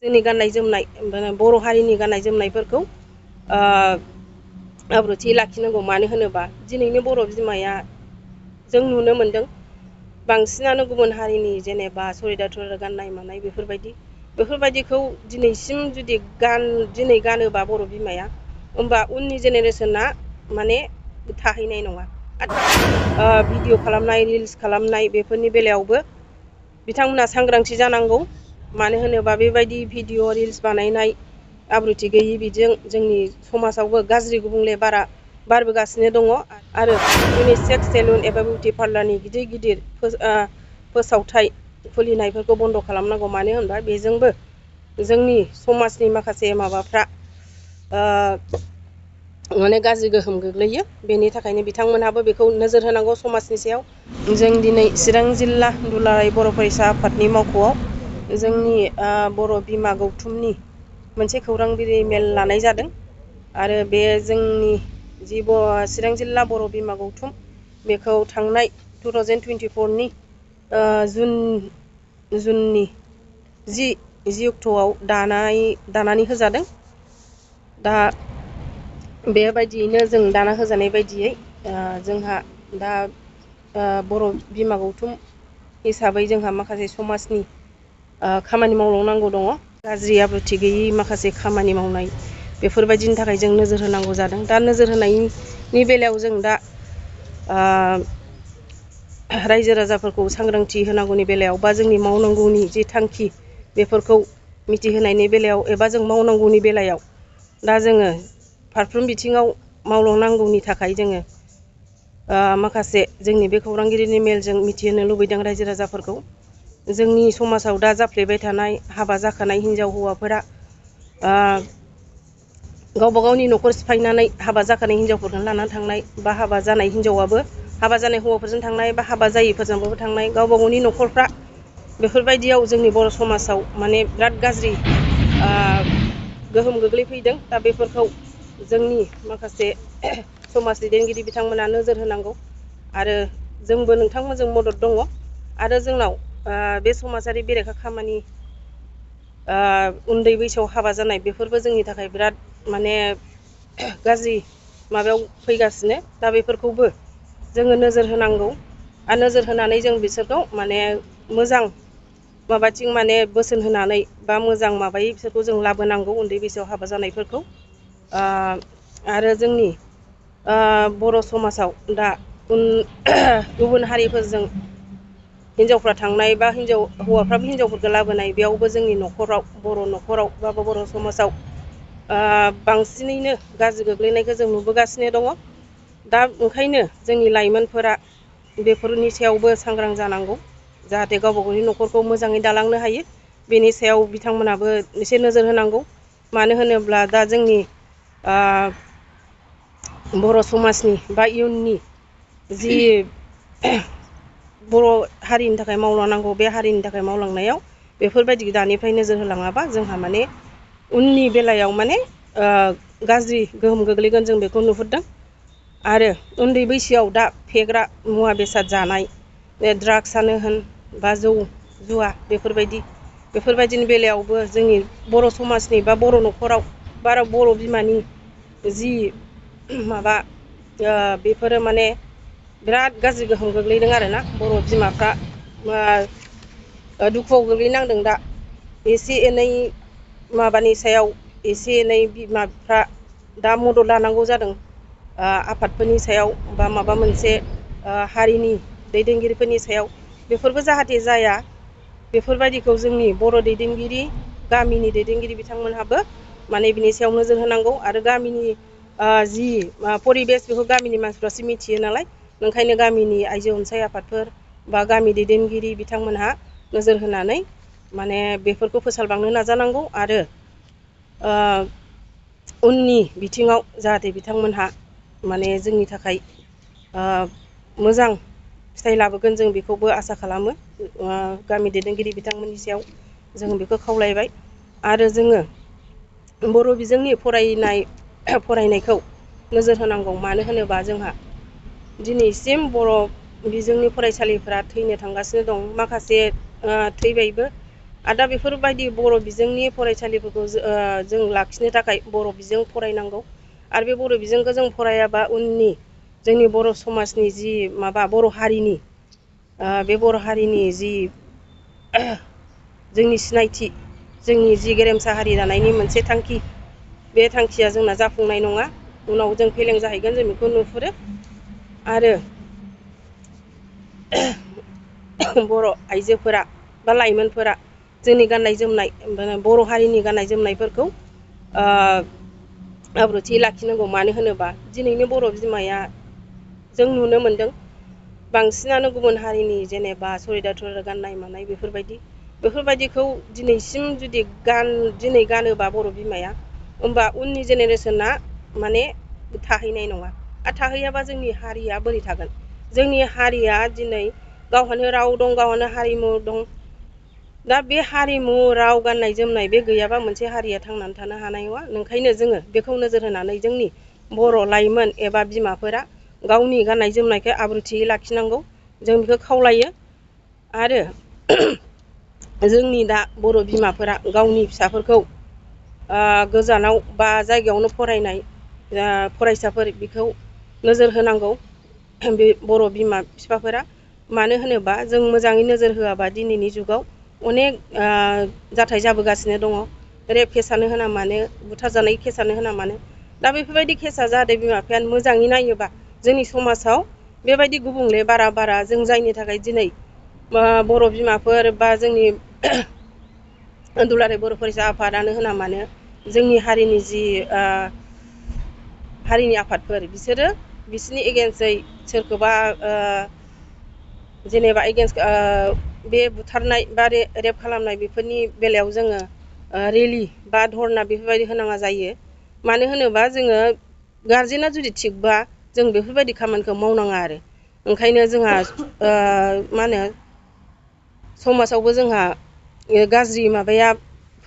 जोंनि गाननाय जोमनाय बर' हारिनि गाननाय जोमनायफोरखौ आब्रुथि लाखिनांगौ। मानो होनोबा दिनैनि बर' बिमाया जों नुनो मोनदों बांसिनानो गुबुन हारिनि जेनेबा सुरिदार गाननाय मानाय बेफोरबायदिखौ दिनैसिम जुदि दिनै गानोबा बर' बिमाया होमबा उननि जेनेरेसना माने थाहैनाय नङा। भिडिअ खालामनाय रिल्स खालामनाय बेफोरनि बेलायावबो बिथांमोना सांग्रांथि जानांगौ। मानो होनोबा बेबायदि भिडिअ रिल्स बानायनाय आब्रुथि गैयि बिजों जोंनि समाजावबो गाज्रि गुबुंले बारबोगासिनो दङ। आरो इउनिसेक्स सेलुन एबा बिउटि पार्लारनि गिदिर गिदिर फोसावथाय खुलिनायफोरखौ बन्द' खालामनांगौ। मानो होनबा बेजोंबो जोंनि समाजनि माखासे माबाफ्रा माने गाज्रि गोहोम गोग्लैयो। बेनि थाखायनो बिथांमोनहाबो बेखौ नोजोर होनांगौ समाजनि सायाव। जों दिनै चिरां जिल्ला दुलाराय बर' फरायसा आफादनि मावख'आव जोंनि बर' बिमा गौथुमनि मोनसे खौरां बिलाइ मेल लानाय जादों। आरो बे जोंनि जि चिरां जिल्ला बर' बिमा गौथुम बेखौ थांनाय 2024नि जुननि 10 अक्ट'आव दानानै होजादों। दा बेबायदियैनो जों दाना होजानाय बायदियै जोंहा दा बर' बिमा गौथुम हिसाबै जोंहा माखासे समाजनि खामानि मावलांनांगौ दङ। गाज्रि आब्रुथि गैयि माखासे खामानि मावनाय बेफोरबायदिनि थाखाय जों नोजोर होनांगौ जादों। दा नोजोर होनायनि बेलायाव जों दा रायजो राजाफोरखौ सांग्रांथि होनांगौनि बेलायाव बा जोंनि मावनांगौनि जि थांखि बेफोरखौ मिथिहोनायनि बेलायाव एबा जों मावनांगौनि बेलायाव दा जोङो फारफ्रोम बिथिङाव मावलांनांगौनि थाखाय जोङो माखासे जोंनि बे खौरांगिरिनि मेलजों मिथिहोनो लुबैदों रायजो राजाफोरखौ। जोंनि समाजाव दा जाफ्लेबाय थानाय हाबा जाखानाय हिनजाव हौवाफोरा गावबा गावनि न'खर सिफायनानै हाबा जाखानाय हिनजावफोरखौनो लानानै थांनाय, बा हाबा जानाय हिनजावाबो हाबा जानाय हौवाफोरजों थांनाय, बा हाबा जायिफोरजोंबो थांनाय, गावबा गावनि न'खरफ्रा बेफोरबायदियाव जोंनि बर' समाजाव माने बिराद गाज्रि गोहोम गोग्लैफैदों। दा बेफोरखौ जोंनि माखासे समाज दैदेनगिरि बिथांमोना नोजोर होनांगौ। आरो जोंबो नोंथांमोनजों मदद दङ। आरो जोंनाव बे समाजारि बेरेखा खामानि उन्दै बैसोआव हाबा जानाय बेफोरबो जोंनि थाखाय बिराद माने गाज्रि माबायाव फैगासिनो। दा बेफोरखौबो जोङो नोजोर होनांगौ। आरो नोजोर होनानै जों बिसोरखौ माने मोजां माबाथिं माने बोसोन होनानै बा मोजां माबायै बिसोरखौ जों लाबोनांगौ उन्दै बैसोआव हाबा जानायफोरखौ। आरो जोंनि बर' समाजाव दा गुबुन हारिफोरजों हिनजावफ्रा थांनाय बा हौवाफ्राबो हिनजावफोरखौ लाबोनाय बेयावबो जोंनि न'खराव बर' न'खराव बा बर' समाजाव बांसिनैनो गाज्रि गोग्लैनायखौ जों नुबोगासिनो दङ। दा ओंखायनो जोंनि लाइमोनफोरा बेफोरनि सायावबो सांग्रां जानांगौ। जाहाथे गावबा गावनि न'खरखौ मोजाङै दालांनो हायो। बेनि सायाव बिथांमोनाबो एसे नोजोर होनांगौ। मानो होनोब्ला दा जोंनि बर' समाजनि बा इयुननि जि बर' हारिनि थाखाय मावलांनांगौ बे हारिनि थाखाय मावलांनायाव बेफोरबायदि दानिफ्राय नोजोर होलाङाबा जोंहा माने उननि बेलायाव माने गाज्रि गोहोम गोग्लैगोन जों बेखौ नुहुरदों। आरो उन्दै बैसोआव दा फेग्रा मुवा बेसाद जानाय, बे ड्राग्सआनो होन बा जौ जुवा बेफोरबायदिनि बेलायावबो जोंनि बर' समाजनि बा बर' न'खराव बा बर' बिमानि जि माबा बेफोरो माने बिराद गाज्रि गोहोम गोग्लैदों आरोना। बर' बिमाफ्रा दुखुआव गोग्लैनांदों। दा एसे एनै माबानि सायाव एसे एनै बिमाफ्रा दा मदद लानांगौ जादों आफादफोरनि सायाव बा माबा मोनसे हारिनि दैदेनगिरिफोरनि सायाव। बेफोरबो जाहाथे जाया बेफोरबायदिखौ जोंनि बर' दैदेनगिरि गामिनि दैदेनगिरि बिथांमोनहाबो माने बिनि सायाव नोजोर होनांगौ। आरो गामिनि जि परिबेस बेखौ गामिनि मानसिफ्रासो मिथियो नालाय। ओंखायनो गामिनि आइजो अनसाय आफादफोर बा गामि दैदेनगिरि बिथांमोनहा नोजोर होनानै माने बेफोरखौ फोसाबलांनो नाजानांगौ। आरो उननि बिथिङाव जाहाथे बिथांमोनहा माने जोंनि थाखाय मोजां फिथाइ लाबोगोन जों बेखौबो आसा खालामो। गामि दैदेनगिरि बिथांमोननि सायाव जों बेखौ खावलायबाय। आरो जोङो बर' बिजोंनि फरायनायखौ नोजोर होनांगौ। मानो होनोबा जोंहा दिनैसिम बर' बिजोंनि फरायसालिफ्रा थैनो थांगासिनो दं। माखासे थैबायबो आरो दा बेफोरबायदि बर' बिजोंनि फरायसालिफोरखौ जों लाखिनो थाखाय बर' बिजों फरायनांगौ। आरो बे बर' बिजोंखौ जों फरायाबा उननि जोंनि बर' समाजनि जि माबा बर' हारिनि बे बर' हारिनि जि जोंनि सिनायथि, जोंनि जि गेरेमसा हारि दानायनि मोनसे थांखि, बे थांखिया जोंना जाफुंनाय नङा। उनाव जों फेलें जाहैगोन, जों बेखौ नुहुरो। आरो बर' आइजोफोरा बा लाइमोनफोरा जोंनि गाननाय जोमनाय बर' हारिनि गाननाय जोमनायफोरखौ आब्रुथि लाखिनांगौ। मानो होनोबा दिनैनि बर' बिमाया जों नुनो मोनदों बांसिनानो गुबुन हारिनि जेनेबा सुरिदार गाननाय मानाय बेफोरबायदिखौ दिनैसिम जुदि दिनै गानोबा बर' बिमाया, होमबा उननि जेनेरेसना माने थाहैनाय नङा। आरो थाहैयाबा जोंनि हारिया बोरै थागोन? जोंनि हारिया दिनै गावहानो राव दं, गावहानो हारिमु दं। दा बे हारिमु, राव, गाननाय जोमनाय बे गैयाबा मोनसे हारिया थांनानै थानो हानाय नङा। ओंखायनो जोङो बेखौ नोजोर होनानै जोंनि बर' लाइमोन एबा बिमाफोरा गावनि गाननाय जोमनायखौ आब्रुथियै लाखिनांगौ, जों बेखौ खावलायो। आरो जोंनि दा बर' बिमाफोरा गावनि फिसाफोरखौ गोजानाव बा जायगायावनो फरायनाय फरायसाफोर बेखौ नोजोर होनांगौ, बे बर' बिमा बिफाफोरा। मानो होनोबा जों मोजाङै नोजोर होआबा दिनैनि जुगाव अनेक जाथाय जाबोगासिनो दङ। रेप केसानो होना मानो, बुथारजानाय केसानो होना मानो। दा बेफोरबायदि केसा जाहाथे बिमा बिफाया मोजाङै नायोबा जोंनि समाजाव बेबायदि गुबुंले बारा जों जायनि थाखाय दिनै बर' बिमाफोर बा जोंनि दुलाराय बर' फरायसा आफादानो होना मानो, जोंनि हारिनि जि हारिनि आफादफोर बिसोरनि एगेन्स्टै सोरखौबा जेनेबा एगेन्स्ट बे बुथारनाय बा रेप खालामनाय बेफोरनि बेलायाव जोङो रेलि बा धरना बेफोरबायदि होनाङा जायो। मानो होनोबा जोङो गारजेना जुदि थिगबा जों बेफोरबायदि खामानिखौ मावनाङा आरो। ओंखायनो जोंहा मा होनो समाजावबो जोंहा गाज्रि माबाया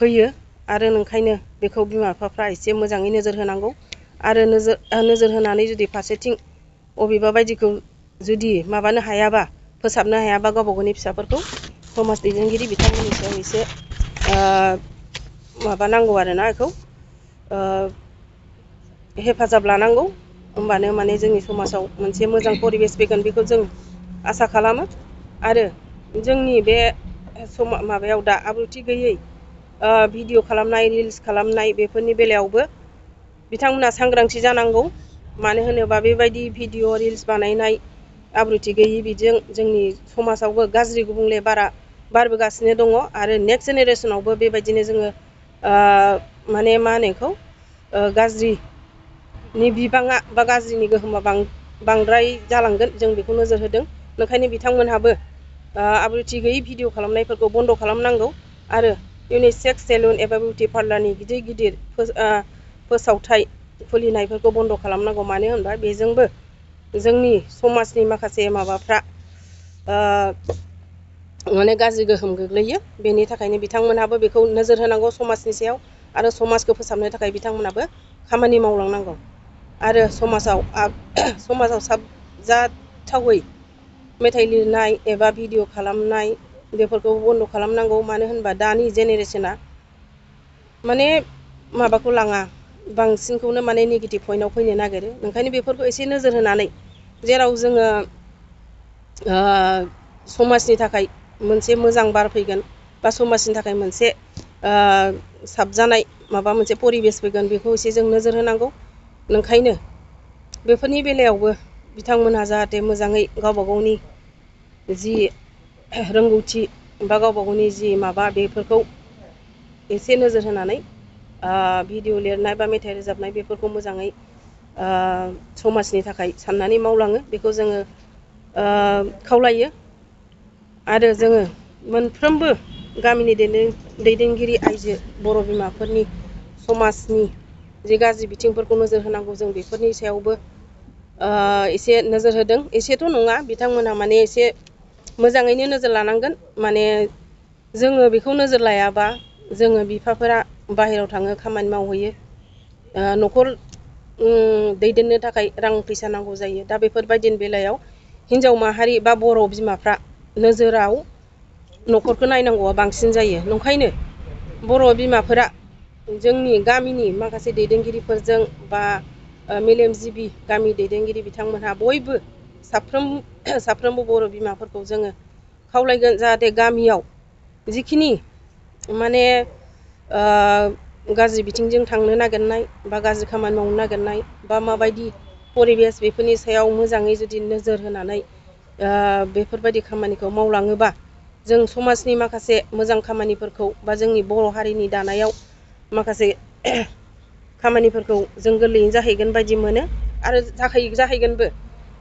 फैयो। आरो ओंखायनो बेखौ बिमा बिफाफ्रा एसे मोजाङै नोजोर होनांगौ। आरो नोजोर होनानै जुदि फारसेथिं अबेबा बायदिखौ जुदि माबानो हायाबा, फोसाबनो हायाबा गावबा गावनि फिसाफोरखौ समाज दैदेनगिरि बिथांमोननि सायाव एसे माबानांगौ आरोना, बेखौ हेफाजाब लानांगौ। होमबानो माने जोंनि समाजाव मोनसे मोजां परिबेस फैगोन, बेखौ जों आसा खालामो। आरो जोंनि बे माबायाव दा आब्रुथि गैयै भिडिअ खालामनाय, रिल्स खालामनाय बेफोरनि बेलायावबो बिथांमोना सांग्रांथि जानांगौ। मानो होनोबा बेबायदि भिडिअ रिल्स बानायनाय आब्रुथि गैयि बिजों जोंनि समाजावबो गाज्रि गुबुंले बारबोगासिनो दङ। आरो नेक्स्ट जेनेरेसनावबो बेबायदिनो जोङो माने मा होनो बेखौ गाज्रिनि बिबाङा बा गाज्रिनि गोहोमा बांद्राय जालांगोन, जों बेखौ नोजोर होदों। ओंखायनो बिथांमोनहाबो आब्रुथि गैयै भिडिअ खालामनायफोरखौ बन्द' खालामनांगौ। आरो इउनिसेक्स सेलुन एबा बिउटि पार्लारनि गिदिर गिदिर फोसावथाय खुलिनायफोरखौ बन्द' खालामनांगौ। मानो होनबा बेजोंबो जोंनि समाजनि माखासे माबाफ्रा माने गाज्रि गोहोम गोग्लैयो। बेनि थाखायनो बिथांमोनहाबो बेखौ नोजोर होनांगौ समाजनि सायाव। आरो समाजखौ फोसाबनो थाखाय बिथांमोनाबो खामानि मावलांनांगौ। आरो समाजाव साबजाथावै मेथाइ लिरनाय एबा भिडिअ खालामनाय बेफोरखौ बन्द' खालामनांगौ। मानो होनबा दानि जेनेरेसना माने माबाखौ लाङा, बांसिनखौनो माने नेगेटिभ पइन्टआव फैनो नागिरो। ओंखायनो बेफोरखौ एसे नोजोर होनानै जेराव जोङो समाजनि थाखाय मोनसे मोजां बार फैगोन बा समाजनि थाखाय मोनसे साबजानाय माबा मोनसे परिबेस फैगोन, बेखौ एसे जों नोजोर होनांगौ। ओंखायनो बेफोरनि बेलायावबो बिथांमोनहा जाहाथे मोजाङै गावबा गावनि जि रोंगौथि बा गावबा गावनि जि माबा बेफोरखौ एसे नोजोर होनानै भिडिअ लिरनाय बा मेथाइ रोजाबनाय बेफोरखौ मोजाङै समाजनि थाखाय साननानै मावलाङो, बेखौ जोङो खावलायो। आरो जोङो मोनफ्रोमबो गामिनि दैदेनगिरि आइजो बर' बिमाफोरनि समाजनि जे गाज्रि बिथिंफोरखौ नोजोर होनांगौ। जों बेफोरनि सायावबो एसे नोजोर होदों। एसेथ' नङा, बिथांमोनहा माने एसे मोजाङैनो नोजोर लानांगोन। माने जोङो बेखौ नोजोर लायाबा जोङो बिफाफोरा बाहेरायाव थाङो, खामानि मावहैयो, न'खर दैदेननो थाखाय रां फैसा नांगौ जायो। दा बेफोरबायदिनि बेलायाव हिनजाव माहारि बा बर' बिमाफ्रा नोजोराव न'खरखौ नायनांगौआ बांसिन जायो। नंखायनो बर' बिमाफोरा जोंनि गामिनि माखासे दैदेनगिरिफोरजों बा मेलेमजिबि गामि दैदेनगिरि बिथांमोनहा बयबो साफ्रोमबो बर' बिमाफोरखौ जोङो खावलायगोन जाहाथे गामियाव जिखिनि माने गाज्रि बिथिंजों थांनो नागिरनाय बा गाज्रि खामानि मावनो नागिरनाय बा माबायदि परिबेस बेफोरनि सायाव मोजाङै जुदि नोजोर होनानै बेफोरबायदि खामानिखौ मावलाङोबा जों समाजनि माखासे मोजां खामानिफोरखौ बा जोंनि बर' हारिनि दानायाव माखासे खामानिफोरखौ जों गोरलैयैनो जाहैगोन बायदि मोनो आरो जाहैगोनबो।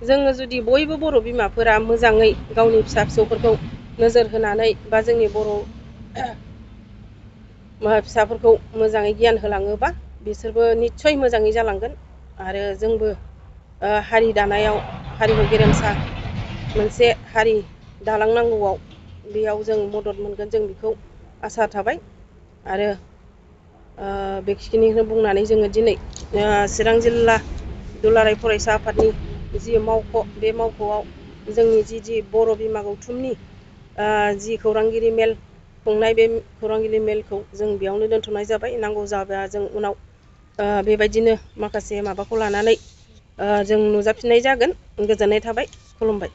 जोङो जुदि बयबो बर' बिमाफोरा मोजाङै गावनि फिसा फिसौफोरखौ नोजोर होनानै बा जोंनि बर' फिसाफोरखौ मोजाङै गियान होलाङोबा बिसोरबो निस्सय मोजाङै जालांगोन आरो जोंबो हारि दानायाव हारिमु गेरेमसा मोनसे हारि दालांनांगौआव बेयाव जों मदद मोनगोन, जों बेखौ आसा थाबाय। आरो बेखिनिखौनो बुंनानै जोङो दिनै चिरां जिल्ला दुलाराय फरायसा आफादनि जि मावख' बे मावख'आव जोंनि जि बर' बिमा गौथुमनि जि खौरांगिरि मेल खुंनाय बे खौरांगिरि मेलखौ जों बेयावनो दोनथ'नाय जाबाय। नांगौ जाबा जों उनाव बेबायदिनो माखासे माबाखौ लानानै जों नुजाफिननाय जागोन। गोजोननाय थाबाय, खुलुमबाय।